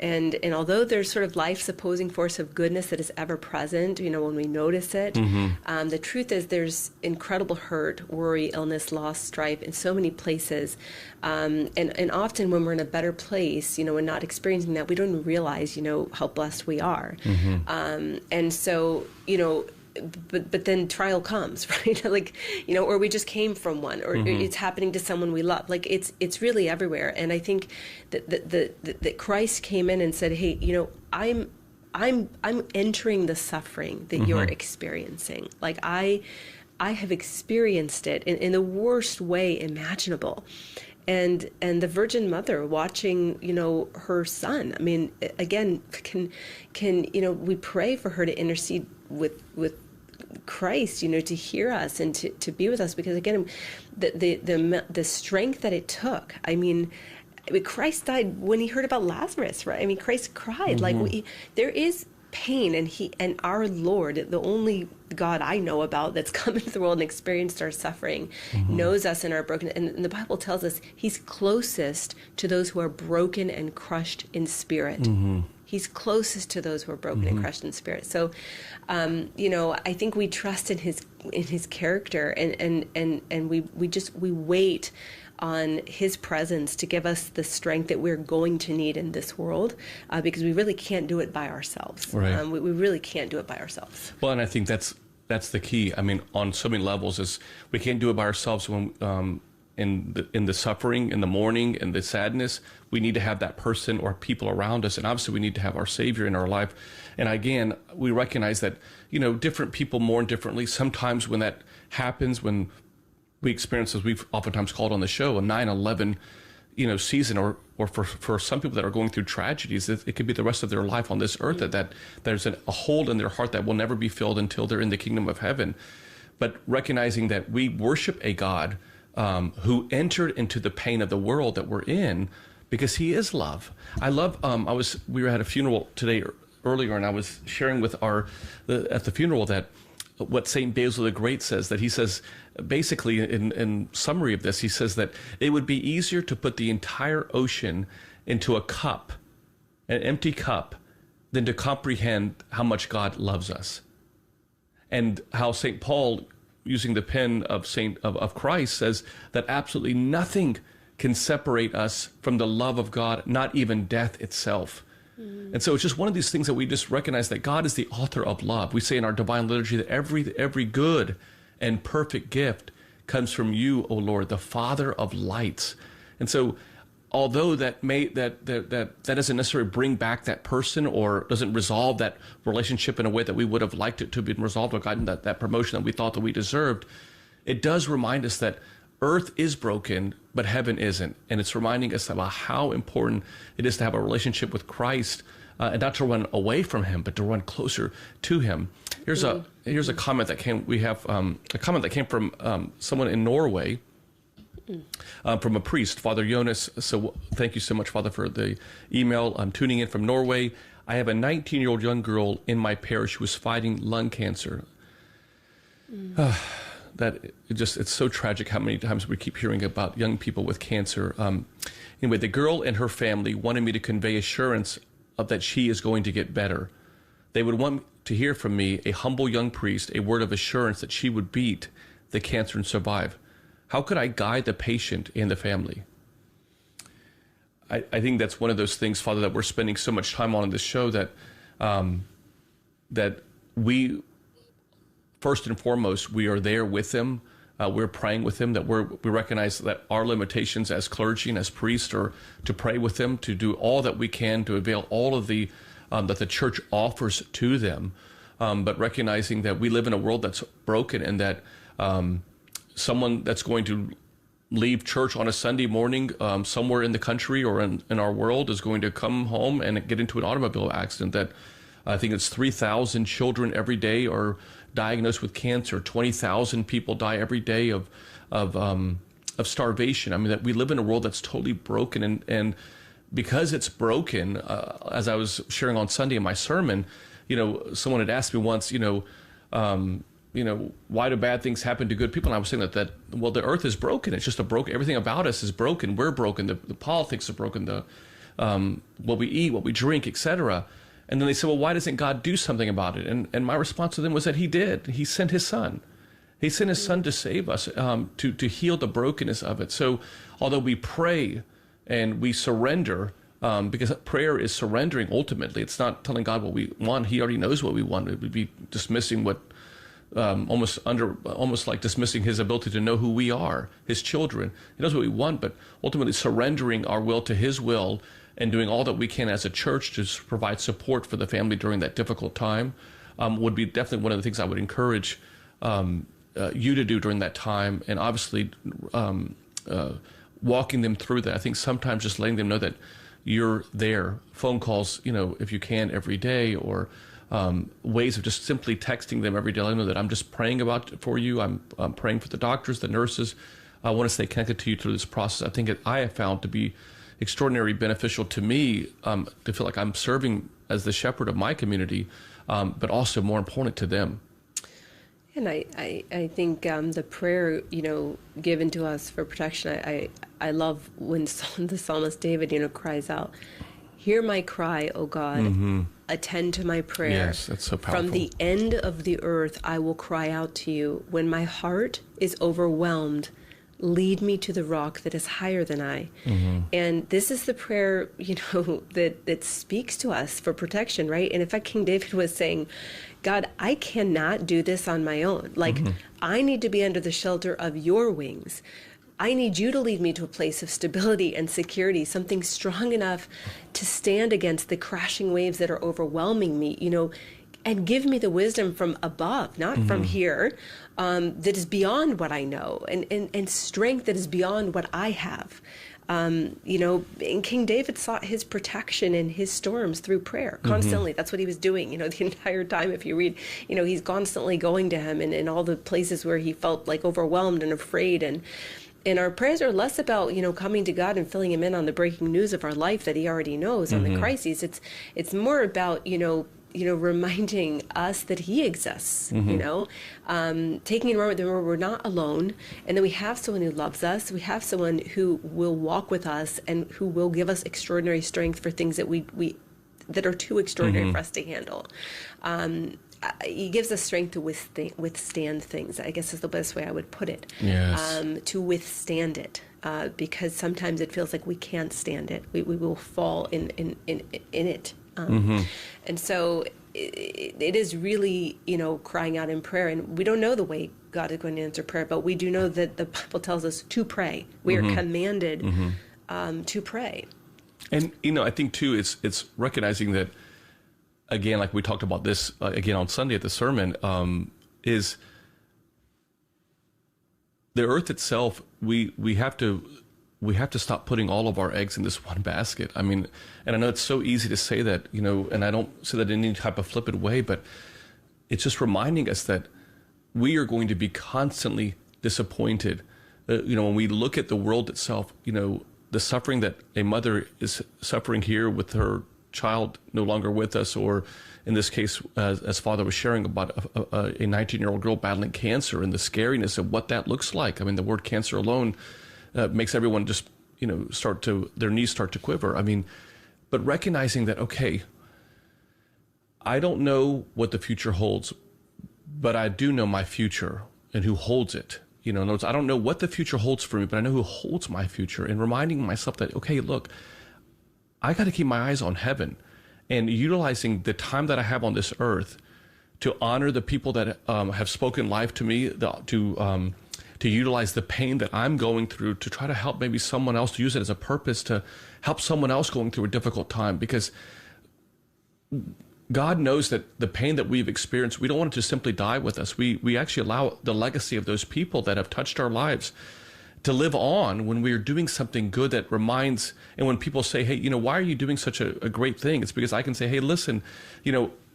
And although there's sort of life's opposing force of goodness that is ever present, when we notice it, the truth is there's incredible hurt, worry, illness, loss, strife in so many places. And often when we're in a better place, and not experiencing that, we don't even realize, how blessed we are. And so, but then trial comes, right? Or we just came from one, or it's happening to someone we love. It's really everywhere. And I think that Christ came in and said, hey, I'm entering the suffering that you're experiencing. Like I have experienced it in the worst way imaginable. And the Virgin Mother watching, her son. I mean, again, can we pray for her to intercede with Christ, to hear us and to be with us, because again, the strength that it took. I mean, Christ died when he heard about Lazarus, right? I mean, Christ cried. Like there is pain, and our Lord, the only God I know about that's come into the world and experienced our suffering, knows us in our broken. And the Bible tells us he's closest to those who are broken and crushed in spirit. He's closest to those who are broken and crushed in spirit. So, I think we trust in his character, and we wait on his presence to give us the strength that we're going to need in this world, because we really can't do it by ourselves. Right. We really can't do it by ourselves. Well, and I think that's the key. I mean, on so many levels, is we can't do it by ourselves. When in the suffering, in the mourning, in the sadness, we need to have that person or people around us, and obviously we need to have our Savior in our life. And again, we recognize that different people mourn differently. Sometimes when that happens, when we experience, as we've oftentimes called on the show, a 9/11 season, or for some people that are going through tragedies, it could be the rest of their life on this earth, that there's a hole in their heart that will never be filled until they're in the kingdom of heaven. But recognizing that we worship a God who entered into the pain of the world that we're in, because he is love. I love, we were at a funeral today earlier, and I was sharing with at the funeral that what St. Basil the Great says, that he says, basically in summary of this, he says that it would be easier to put the entire ocean into a cup, an empty cup, than to comprehend how much God loves us. And how St. Paul, using the pen of Christ, says that absolutely nothing can separate us from the love of God, not even death itself. And so it's just one of these things that we just recognize that God is the author of love. We say in our divine liturgy that every good and perfect gift comes from you, O Lord, the Father of lights. And so, although that doesn't necessarily bring back that person, or doesn't resolve that relationship in a way that we would have liked it to have been resolved, or gotten that promotion that we thought that we deserved, it does remind us that earth is broken, but heaven isn't. And it's reminding us about how important it is to have a relationship with Christ, and not to run away from him, but to run closer to him. Here's a comment that came. We have a comment that came from someone in Norway, from a priest, Father Jonas. So thank you so much, Father, for the email. I'm tuning in from Norway. I have a 19-year-old young girl in my parish who is fighting lung cancer. It's so tragic how many times we keep hearing about young people with cancer. Anyway, the girl and her family wanted me to convey assurance of that she is going to get better. They would want to hear from me, a humble young priest, a word of assurance that she would beat the cancer and survive. How could I guide the patient and the family? I think that's one of those things, Father, that we're spending so much time on in this show, that we, first and foremost, we are there with them. We're praying with them, that we recognize that our limitations as clergy and as priests are to pray with them, to do all that we can to avail all of the that the church offers to them, but recognizing that we live in a world that's broken, and that someone that's going to leave church on a Sunday morning somewhere in the country or in our world is going to come home and get into an automobile accident. That I think it's 3,000 children every day are diagnosed with cancer. 20,000 people die every day of starvation. I mean, that we live in a world that's totally broken, and because it's broken, as I was sharing on Sunday in my sermon, someone had asked me once, why do bad things happen to good people? And I was saying that the earth is broken. It's just everything about us is broken. We're broken. The politics are broken. What we eat, what we drink, etc. And then they said, well, why doesn't God do something about it? And my response to them was that he did. He sent his son. He sent his son to save us, to heal the brokenness of it. So although we pray and we surrender, because prayer is surrendering ultimately, it's not telling God what we want. He already knows what we want. It would be dismissing what, almost like dismissing his ability to know who we are, his children. He knows what we want, but ultimately surrendering our will to his will, and doing all that we can as a church to provide support for the family during that difficult time would be definitely one of the things I would encourage you to do during that time. And obviously walking them through that. I think sometimes just letting them know that you're there, phone calls, if you can every day, or ways of just simply texting them every day. Let them know that I'm just praying for you. I'm praying for the doctors, the nurses. I want to stay connected to you through this process. I think I have found to be extraordinarily beneficial to me, to feel like I'm serving as the shepherd of my community, but also more important to them. And I think the prayer, given to us for protection, I love when the psalmist David, cries out, "Hear my cry, O God, attend to my prayer. Yes, that's so powerful. From the end of the earth I will cry out to you. When my heart is overwhelmed, lead me to the rock that is higher than I." And this is the prayer, that speaks to us for protection, right? And in fact, King David was saying, God, I cannot do this on my own. Like, I need to be under the shelter of your wings. I need you to lead me to a place of stability and security, something strong enough to stand against the crashing waves that are overwhelming me, and give me the wisdom from above, not from here, that is beyond what I know, and strength that is beyond what I have. And King David sought his protection in his storms through prayer constantly. That's what he was doing, the entire time. If you read, he's constantly going to him in all the places where he felt like overwhelmed and afraid. And our prayers are less about, coming to God and filling him in on the breaking news of our life that he already knows on the crises. It's more about, reminding us that he exists, taking a moment where we're not alone, and then we have someone who loves us. We have someone who will walk with us and who will give us extraordinary strength for things that that are too extraordinary for us to handle. He gives us strength to withstand things, I guess is the best way I would put it. Yes. To withstand it, because sometimes it feels like we can't stand it. We will fall in it. And so it is really, crying out in prayer. And we don't know the way God is going to answer prayer, but we do know that the Bible tells us to pray. We are commanded to pray. And, I think, too, it's recognizing that, again, like we talked about this, again, on Sunday at the sermon, is the earth itself, we have to stop putting all of our eggs in this one basket. I mean, and I know it's so easy to say that, and I don't say that in any type of flippant way, but it's just reminding us that we are going to be constantly disappointed. When we look at the world itself, the suffering that a mother is suffering here with her child no longer with us, or in this case, as Father was sharing about a 19-year-old girl battling cancer and the scariness of what that looks like. I mean, the word cancer alone makes everyone just, their knees start to quiver. I mean, but recognizing that, okay, I don't know what the future holds, but I do know my future and who holds it. In other words, I don't know what the future holds for me, but I know who holds my future, and reminding myself that, okay, look, I got to keep my eyes on heaven and utilizing the time that I have on this earth to honor the people that have spoken life to me, to utilize the pain that I'm going through to try to help maybe someone else, to use it as a purpose to help someone else going through a difficult time, because God knows that the pain that we've experienced, we don't want it to simply die with us. We actually allow the legacy of those people that have touched our lives to live on when we're doing something good that reminds, and when people say, hey, why are you doing such a great thing? It's because I can say, hey, listen,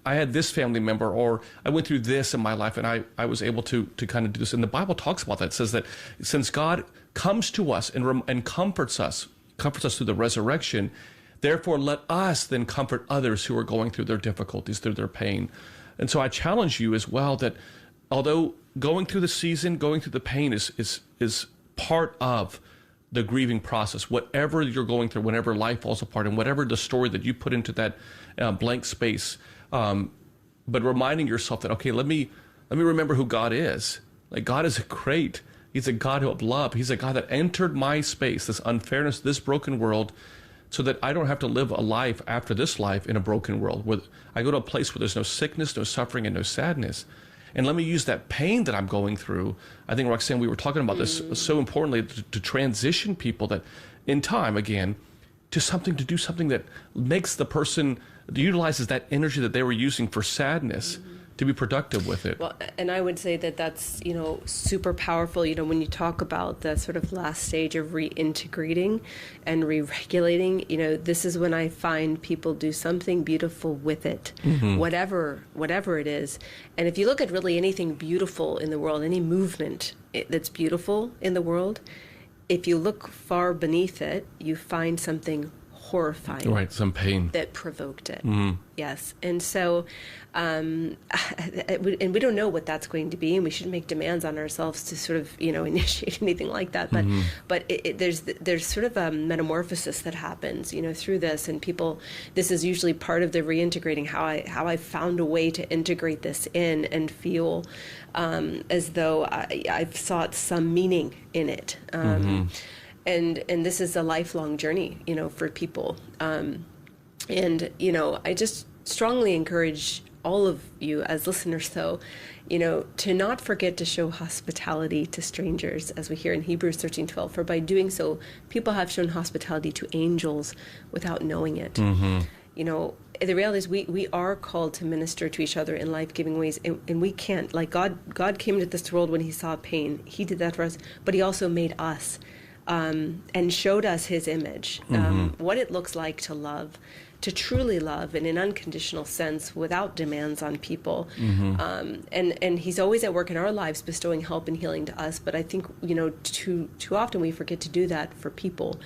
I had this family member, or I went through this in my life, and I was able to kind of do this. And the Bible talks about that. It says that since God comes to us and comforts us through the resurrection, therefore let us then comfort others who are going through their difficulties, through their pain. And so I challenge you as well that although going through the season, going through the pain is part of the grieving process, whatever you're going through, whenever life falls apart, and whatever the story that you put into that blank space, but reminding yourself that, okay, let me remember who God is. Like, God is great. He's a God of love. He's a God that entered my space, this unfairness, this broken world, so that I don't have to live a life after this life in a broken world, where I go to a place where there's no sickness, no suffering, and no sadness. And let me use that pain that I'm going through. I think, Roxanne, we were talking about this so importantly, to transition people that in time, again, to do something that makes the person, utilizes that energy that they were using for sadness to be productive with it. Well, and I would say that that's, super powerful. When you talk about the sort of last stage of reintegrating and re-regulating, this is when I find people do something beautiful with it, whatever it is. And if you look at really anything beautiful in the world, any movement that's beautiful in the world, if you look far beneath it, you find something horrifying. Right, some pain. That provoked it. Yes. And so, and we don't know what that's going to be, and we shouldn't make demands on ourselves to sort of, initiate anything like that. But there's sort of a metamorphosis that happens, through this, and people, this is usually part of the reintegrating, how I found a way to integrate this in and feel as though I've sought some meaning in it. And this is a lifelong journey, for people. I just strongly encourage all of you as listeners, though, to not forget to show hospitality to strangers, as we hear in Hebrews 13:12. For by doing so, people have shown hospitality to angels without knowing it. The reality is we are called to minister to each other in life-giving ways, and we can't. Like God came into this world when he saw pain. He did that for us, but he also made us. And showed us his image, what it looks like to love, to truly love in an unconditional sense without demands on people. And he's always at work in our lives bestowing help and healing to us. But I think, too often we forget to do that for people.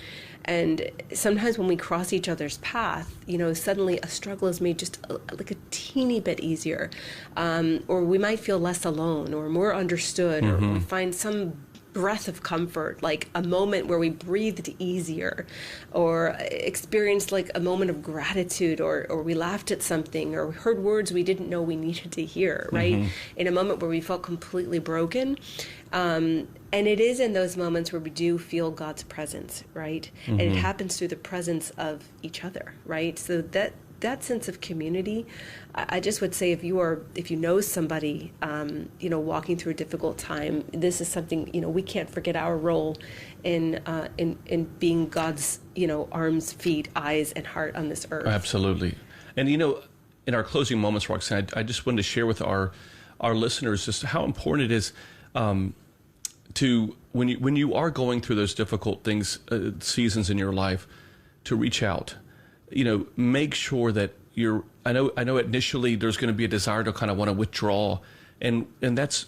And sometimes when we cross each other's path, suddenly a struggle is made just like a teeny bit easier. Or we might feel less alone or more understood, or we find some breath of comfort, like a moment where we breathed easier, or experienced like a moment of gratitude, or we laughed at something, or heard words we didn't know we needed to hear, right? In a moment where we felt completely broken. And it is in those moments where we do feel God's presence, right? And it happens through the presence of each other, right? So that sense of community, I just would say, if you know somebody, walking through a difficult time, this is something, we can't forget our role in being God's, arms, feet, eyes, and heart on this earth. Absolutely. And, in our closing moments, Roxanne, I just wanted to share with our listeners just how important it is to, when you are going through those difficult things, seasons in your life, to reach out. Make sure that I know initially there's going to be a desire to kind of want to withdraw, and that's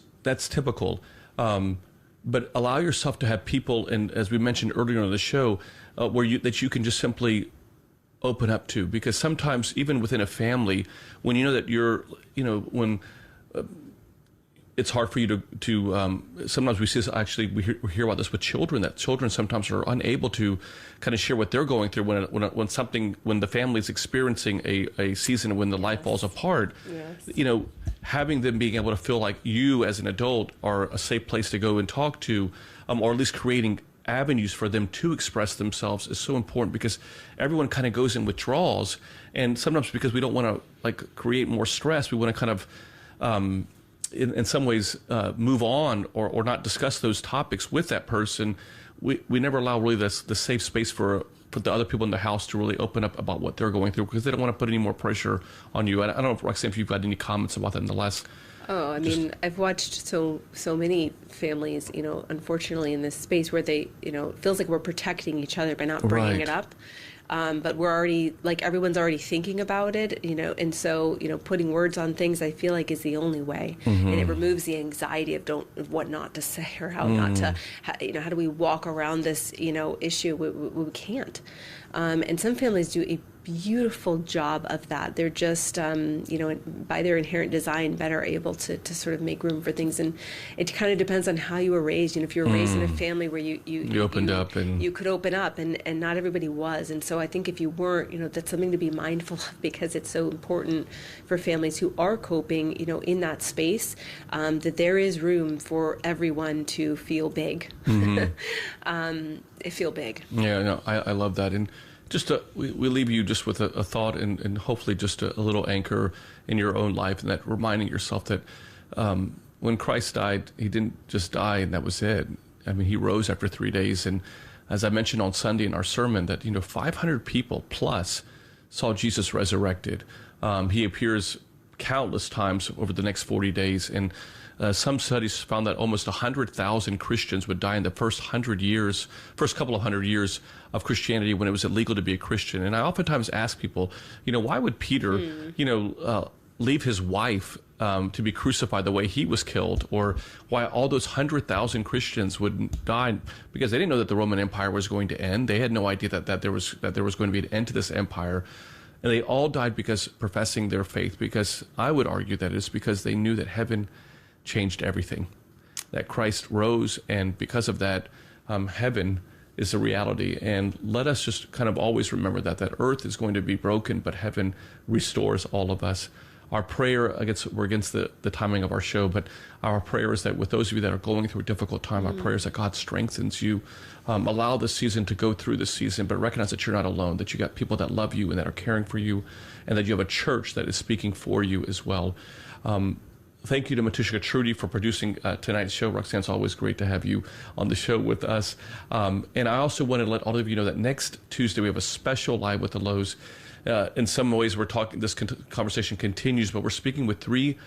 typical. But allow yourself to have people, and as we mentioned earlier on the show, that you can just simply open up to, because sometimes even within a family, when when it's hard for you to sometimes we see this, actually we hear about this with children, that children sometimes are unable to kind of share what they're going through when the family is experiencing a season when the life falls apart. Yes. Having them being able to feel like you as an adult are a safe place to go and talk to, or at least creating avenues for them to express themselves is so important, because everyone kind of goes in withdrawals, and sometimes because we don't want to create more stress, we want to kind of in some ways move on or not discuss those topics with that person. We never allow really the safe space for the other people in the house to really open up about what they're going through, because they don't want to put any more pressure on you. I don't know if, Roxanne, if you've got any comments about that in the last. Oh, I mean, I've watched so many families, unfortunately in this space where they, it feels like we're protecting each other by not bringing it up. But we're already, everyone's already thinking about it, and so, putting words on things, I feel like, is the only way. And it removes the anxiety of what not to say, or how not to, how do we walk around this, issue? We can't. And some families do a beautiful job of that. They're just, by their inherent design, better able to sort of make room for things. And it kind of depends on how you were raised. If you were raised in a family where you opened up, and you could open up, and not everybody was. And so I think if you weren't, that's something to be mindful of, because it's so important for families who are coping, in that space, that there is room for everyone to feel big. Feel big. Yeah, no, I love that. And just we leave you just with a thought, and hopefully just a little anchor in your own life, and that reminding yourself that when Christ died, he didn't just die and that was it. I mean, he rose after 3 days, and as I mentioned on Sunday in our sermon, that 500 people plus saw Jesus resurrected. He appears countless times over the next 40 days, and some studies found that almost 100,000 Christians would die in the first couple of hundred years of Christianity, when it was illegal to be a Christian. And I oftentimes ask people, why would Peter, leave his wife to be crucified the way he was killed, or why all those 100,000 Christians would die? Because they didn't know that the Roman Empire was going to end. They had no idea that there was going to be an end to this empire. And they all died because professing their faith, because I would argue that it's because they knew that heaven changed everything, that Christ rose, and because of that, heaven is a reality. And let us just kind of always remember that earth is going to be broken, but heaven restores all of us. Our prayer, we're against the timing of our show, but our prayer is that with those of you that are going through a difficult time, our prayer is that God strengthens you. Allow this season to go through this season, but recognize that you're not alone, that you got people that love you and that are caring for you, and that you have a church that is speaking for you as well. Thank you to Matushka Trudy for producing tonight's show. Roxanne, it's always great to have you on the show with us. And I also want to let all of you know that next Tuesday we have a special Live with the Louhs. In some ways, this conversation continues, but we're speaking with 3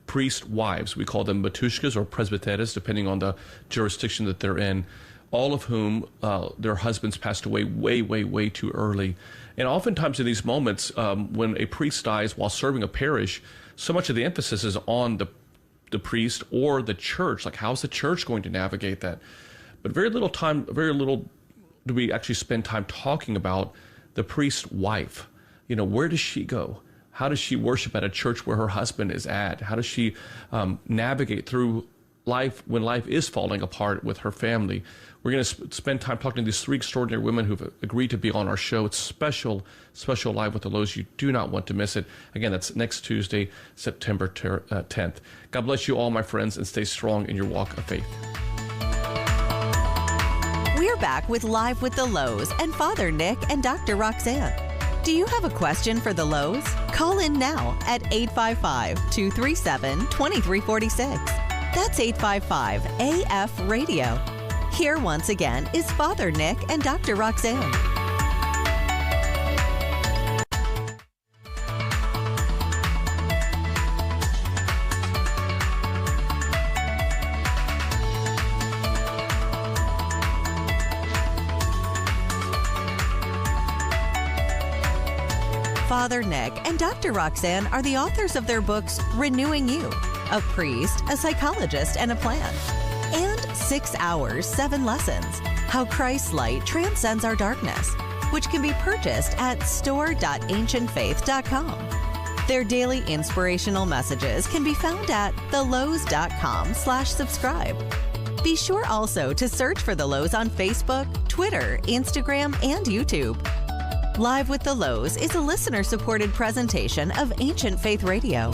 priest wives. We call them Matushkas or presbyteras, depending on the jurisdiction that they're in, all of whom their husbands passed away way, way, way too early. And oftentimes in these moments, when a priest dies while serving a parish, so much of the emphasis is on the priest or the church. Like, how's the church going to navigate that? But very little do we actually spend time talking about the priest's wife. Where does she go? How does she worship at a church where her husband is at? How does she navigate through life when life is falling apart with her family? We're going to spend time talking to these 3 extraordinary women who've agreed to be on our show. It's special Live with the Louhs. You do not want to miss it. Again, that's next Tuesday, September 10th. God bless you all, my friends, and stay strong in your walk of faith. We're back with Live with the Louhs and Father Nick and Dr. Roxanne. Do you have a question for the Louhs? Call in now at 855-237-2346. That's 855-AF-RADIO. Here once again is Father Nick and Dr. Roxanne. Father Nick and Dr. Roxanne are the authors of their books Renewing You, A Priest, a Psychologist, and a Plan, and 6 Hours, 7 Lessons, How Christ's Light Transcends Our Darkness, which can be purchased at store.ancientfaith.com. Their daily inspirational messages can be found at thelouhs.com/subscribe. Be sure also to search for the Louhs on Facebook, Twitter, Instagram, and YouTube. Live with the Louhs is a listener-supported presentation of Ancient Faith Radio.